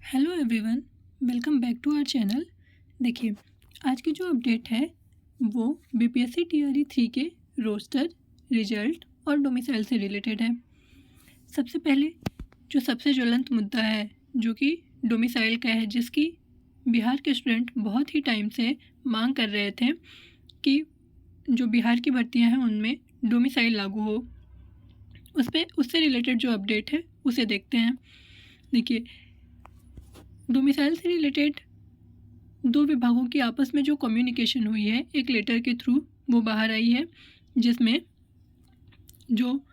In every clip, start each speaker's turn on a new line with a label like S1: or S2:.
S1: Hello everyone, welcome back to our channel. देखिए, आज की जो अपडेट है वो बीपीएससी टीआरई 3 के रोस्टर, रिजल्ट और डोमिसाइल से रिलेटेड है। सबसे पहले जो सबसे ज्वलंत मुद्दा है जो कि डोमिसाइल का है, जिसकी बिहार के स्टूडेंट बहुत ही टाइम से मांग कर रहे थे कि जो बिहार की भर्तियां हैं उनमें डोमिसाइल लागू हो। उससे रिलेटेड जो अपडेट है उसे देखते हैं। देखिए, डोमिसाइल से रिलेटेड दो विभागों की आपस में जो कम्युनिकेशन हुई है एक लेटर के थ्रू वो बाहर आई है, जिसमें जो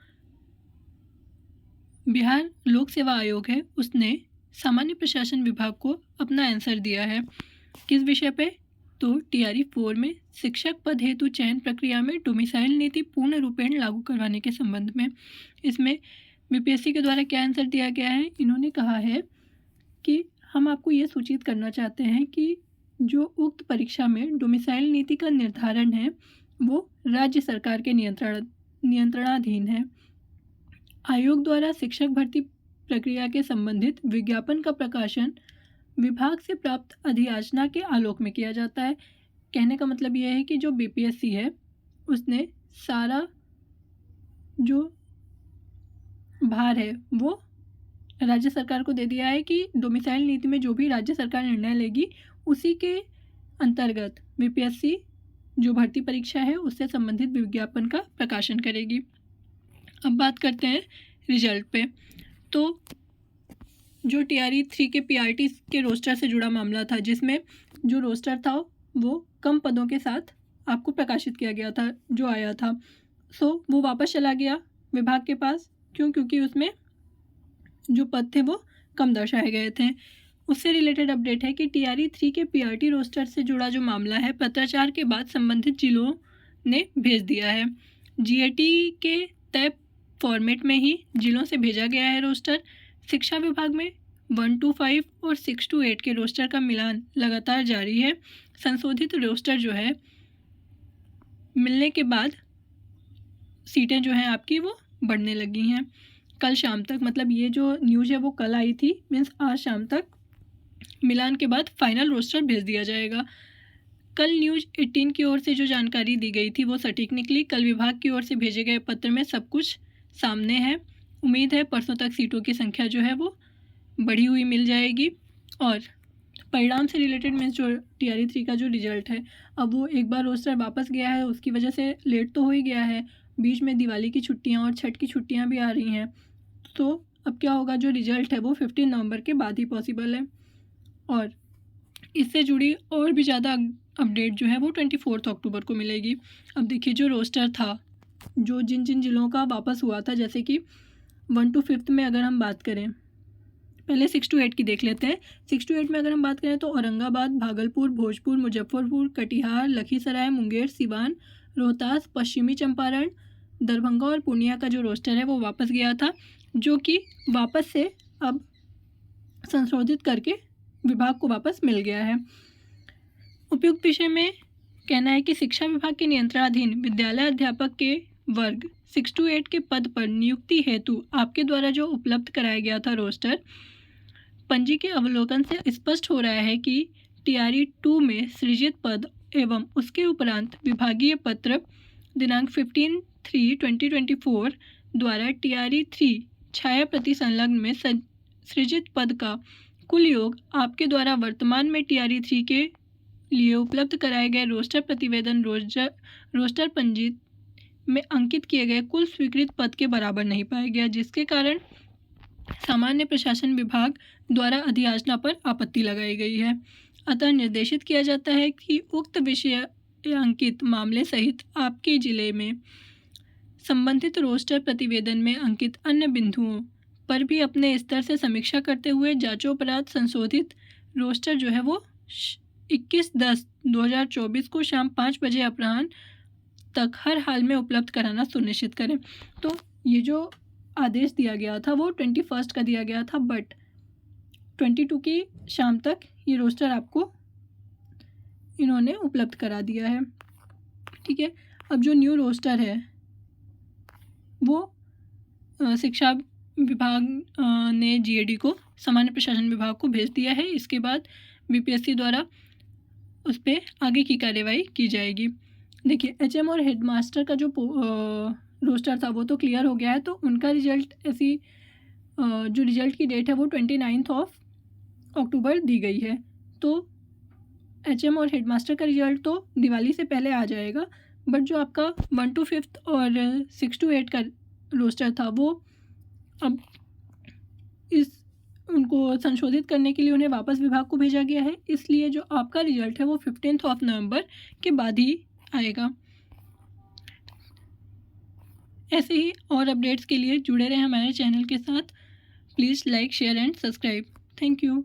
S1: बिहार लोक सेवा आयोग है उसने सामान्य प्रशासन विभाग को अपना आंसर दिया है। किस विषय पे? तो टीआरई 4 में शिक्षक पद हेतु चयन प्रक्रिया में डोमिसाइल नीति पूर्ण रूपेण लागू करवाने के संबंध में। इसमें बीपीएससी के द्वारा क्या आंसर दिया गया है? इन्होंने कहा है कि हम आपको ये सूचित करना चाहते हैं कि जो उक्त परीक्षा में डोमिसाइल नीति का निर्धारण है वो राज्य सरकार के नियंत्रणाधीन है। आयोग द्वारा शिक्षक भर्ती प्रक्रिया के संबंधित विज्ञापन का प्रकाशन विभाग से प्राप्त अधियाचना के आलोक में किया जाता है। कहने का मतलब यह है कि जो बीपीएससी है उसने सारा जो भार है वो राज्य सरकार को दे दिया है कि डोमिसाइल नीति में जो भी राज्य सरकार निर्णय लेगी उसी के अंतर्गत बीपीएससी जो भर्ती परीक्षा है उससे संबंधित विज्ञापन का प्रकाशन करेगी। अब बात करते हैं रिजल्ट पे। तो जो टीआरई 3 के पीआरटी के रोस्टर से जुड़ा मामला था, जिसमें जो रोस्टर था वो कम पदों के साथ आपको प्रकाशित किया गया था जो आया था, सो वो वापस चला गया विभाग के पास। क्योंकि उसमें जो पद थे वो कम दर्शाए गए थे। उससे रिलेटेड अपडेट है कि टीआरई 3 के पीआरटी रोस्टर से जुड़ा जो मामला है पत्राचार के बाद संबंधित जिलों ने भेज दिया है। जीएटी के तय फॉर्मेट में ही जिलों से भेजा गया है रोस्टर। शिक्षा विभाग में 1 to 5 और 6 to 8 के रोस्टर का मिलान लगातार जारी है। संशोधित रोस्टर जो है मिलने के बाद सीटें जो हैं आपकी वो बढ़ने लगी हैं। कल शाम तक, मतलब ये जो न्यूज़ है वो कल आई थी, मीन्स आज शाम तक मिलान के बाद फाइनल रोस्टर भेज दिया जाएगा। कल न्यूज़ 18 की ओर से जो जानकारी दी गई थी वो सटीक निकली। कल विभाग की ओर से भेजे गए पत्र में सब कुछ सामने है। उम्मीद है परसों तक सीटों की संख्या जो है वो बढ़ी हुई मिल जाएगी। और परिणाम से रिलेटेड मीन्स जो टीआरई 3 का जो रिजल्ट है, अब वो एक बार रोस्टर वापस गया है, उसकी वजह से लेट तो हो ही गया है। बीच में दिवाली की छुट्टियां और छठ की छुट्टियां भी आ रही हैं, तो अब क्या होगा, जो रिजल्ट है वो 15 नवंबर के बाद ही पॉसिबल है। और इससे जुड़ी और भी ज़्यादा अपडेट जो है वो 24 अक्टूबर को मिलेगी। अब देखिए, जो रोस्टर था जो जिन जिन जिलों का वापस हुआ था, जैसे कि 1 to 5 में अगर हम बात करें, पहले 6 to 8 की देख लेते हैं। 6 to 8 में अगर हम बात करें तो औरंगाबाद, भागलपुर, भोजपुर, मुजफ्फरपुर, कटिहार, लखीसराय, मुंगेर, सिवान, रोहतास, पश्चिमी चंपारण, दरभंगा और पूर्णिया का जो रोस्टर है वो वापस गया था, जो कि वापस से अब संशोधित करके विभाग को वापस मिल गया है। उपयुक्त विषय में कहना है कि शिक्षा विभाग के नियंत्रणाधीन विद्यालय अध्यापक के वर्ग 6 to 8 के पद पर नियुक्ति हेतु आपके द्वारा जो उपलब्ध कराया गया था रोस्टर, पंजी के अवलोकन से स्पष्ट हो रहा है कि टीआरई 2 में सृजित पद एवं उसके उपरांत विभागीय पत्र दिनांक 15/3/2024 द्वारा टीआरई 3 छाया प्रति संलग्न में सृजित पद का कुल योग आपके द्वारा वर्तमान में टीआरई 3 के लिए उपलब्ध कराए गए रोस्टर प्रतिवेदन रोस्टर पंजी में अंकित किए गए कुल स्वीकृत पद के बराबर नहीं पाया गया, जिसके कारण सामान्य प्रशासन विभाग द्वारा अधियाचना पर आपत्ति लगाई गई है। अतः निर्देशित किया जाता है कि उक्त विषय अंकित मामले सहित आपके जिले में संबंधित रोस्टर प्रतिवेदन में अंकित अन्य बिंदुओं पर भी अपने स्तर से समीक्षा करते हुए जांचोपरांत संशोधित रोस्टर जो है वो 21/10/2024 को शाम 5 बजे अपराह्न तक हर हाल में उपलब्ध कराना सुनिश्चित करें। तो ये जो आदेश दिया गया था वो 21 का दिया गया था, बट 22 की शाम तक ये रोस्टर आपको इन्होंने उपलब्ध करा दिया है। ठीक है, अब जो न्यू रोस्टर है वो शिक्षा विभाग ने जीएडी को सामान्य प्रशासन विभाग को भेज दिया है। इसके बाद बीपीएससी द्वारा उस पर आगे की कार्यवाही की जाएगी। देखिए, एचएम और हेडमास्टर का जो रोस्टर था वो तो क्लियर हो गया है, तो उनका रिजल्ट जो रिजल्ट की डेट है वो 29 अक्टूबर दी गई है। तो एचएम और हेडमास्टर का रिजल्ट तो दिवाली से पहले आ जाएगा, बट जो आपका 1 to 5 और 6 to 8 का रोस्टर था वो अब उनको संशोधित करने के लिए उन्हें वापस विभाग को भेजा गया है। इसलिए जो आपका रिजल्ट है वो 15 नवंबर के बाद ही आएगा। ऐसे ही और अपडेट्स के लिए जुड़े रहें हमारे चैनल के साथ। Please like, share and subscribe. Thank you.